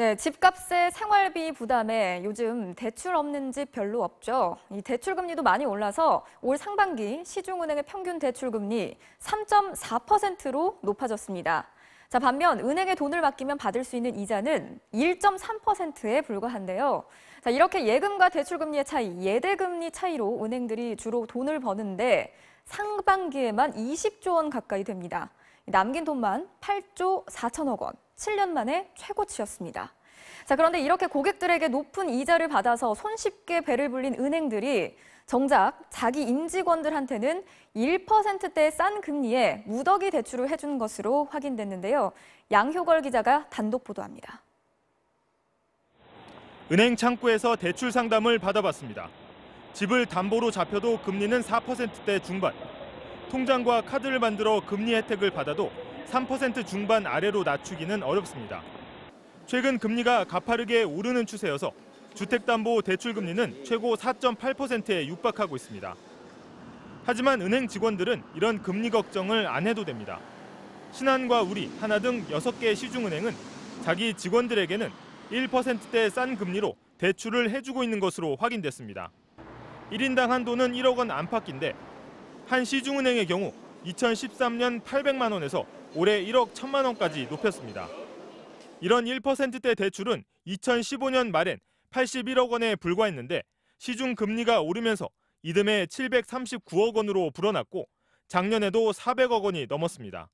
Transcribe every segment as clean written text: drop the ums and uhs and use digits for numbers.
네, 집값에 생활비 부담에 요즘 대출 없는 집 별로 없죠. 이 대출 금리도 많이 올라서 올 상반기 시중은행의 평균 대출 금리 3.4%로 높아졌습니다. 자, 반면 은행에 돈을 맡기면 받을 수 있는 이자는 1.3%에 불과한데요. 자, 이렇게 예금과 대출 금리의 차이, 예대 금리 차이로 은행들이 주로 돈을 버는데 상반기에만 20조 원 가까이 됩니다. 남긴 돈만 8조 4천억 원, 7년 만에 최고치였습니다. 자, 그런데 이렇게 고객들에게 높은 이자를 받아서 손쉽게 배를 불린 은행들이 정작 자기 임직원들한테는 1%대의 싼 금리에 무더기 대출을 해준 것으로 확인됐는데요. 양효걸 기자가 단독 보도합니다. 은행 창구에서 대출 상담을 받아봤습니다. 집을 담보로 잡혀도 금리는 4%대 중반. 통장과 카드를 만들어 금리 혜택을 받아도 3% 중반 아래로 낮추기는 어렵습니다. 최근 금리가 가파르게 오르는 추세여서 주택담보대출 금리는 최고 4.8%에 육박하고 있습니다. 하지만 은행 직원들은 이런 금리 걱정을 안 해도 됩니다. 신한과 우리, 하나 등 6개 시중은행은 자기 직원들에게는 1%대 싼 금리로 대출을 해주고 있는 것으로 확인됐습니다. 1인당 한도는 1억 원 안팎인데 한 시중은행의 경우 2013년 800만 원에서 올해 1억 1천만 원까지 높였습니다. 이런 1%대 대출은 2015년 말엔 81억 원에 불과했는데 시중 금리가 오르면서 이듬해 739억 원으로 불어났고 작년에도 400억 원이 넘었습니다.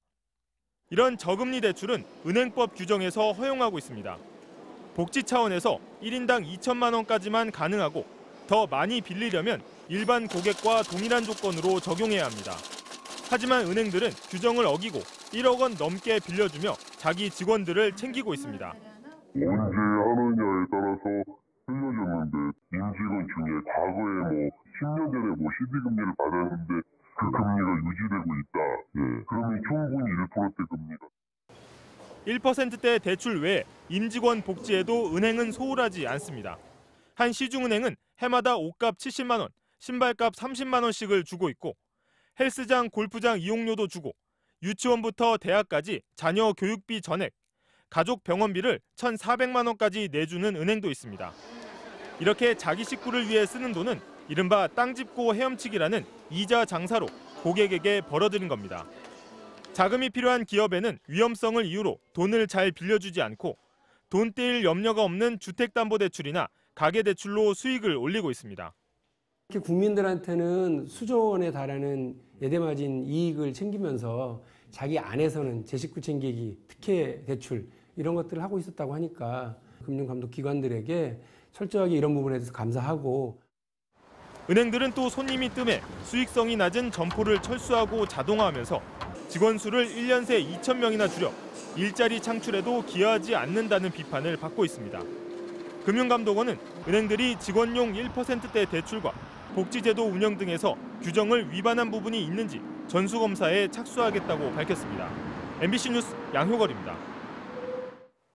이런 저금리 대출은 은행법 규정에서 허용하고 있습니다. 복지 차원에서 1인당 2천만 원까지만 가능하고 더 많이 빌리려면 일반 고객과 동일한 조건으로 적용해야 합니다. 하지만 은행들은 규정을 어기고 1억 원 넘게 빌려주며 자기 직원들을 챙기고 있습니다. 언제 하느냐에 따라서 흘려줬는데 임직원 중에 과거에 10년 전에 시비금리를 받았는데 그 금리가 유지되고 있다. 그러면 충분히 1%대 금리가. 1%대 대출 외에 임직원 복지에도 은행은 소홀하지 않습니다. 한 시중은행은 해마다 옷값 70만 원, 신발값 30만 원씩을 주고 있고 헬스장, 골프장 이용료도 주고 유치원부터 대학까지 자녀 교육비 전액, 가족 병원비를 1,400만 원까지 내주는 은행도 있습니다. 이렇게 자기 식구를 위해 쓰는 돈은 이른바 땅 짚고 헤엄치기라는 이자 장사로 고객에게 벌어들인 겁니다. 자금이 필요한 기업에는 위험성을 이유로 돈을 잘 빌려주지 않고 돈 떼일 염려가 없는 주택담보대출이나 가계대출로 수익을 올리고 있습니다. 국민들한테는 수조 원에 달하는 예대마진 이익을 챙기면서 자기 안에서는 제 식구 챙기기, 특혜 대출 이런 것들을 하고 있었다고 하니까 금융감독기관들에게 철저하게 이런 부분에 대해서 감사하고. 은행들은 또 손님이 뜸해 수익성이 낮은 점포를 철수하고 자동화하면서 직원 수를 1년 새 2,000명이나 줄여 일자리 창출에도 기여하지 않는다는 비판을 받고 있습니다. 금융감독원은 은행들이 직원용 1%대 대출과 복지제도 운영 등에서 규정을 위반한 부분이 있는지 전수검사에 착수하겠다고 밝혔습니다. MBC 뉴스 양효걸입니다.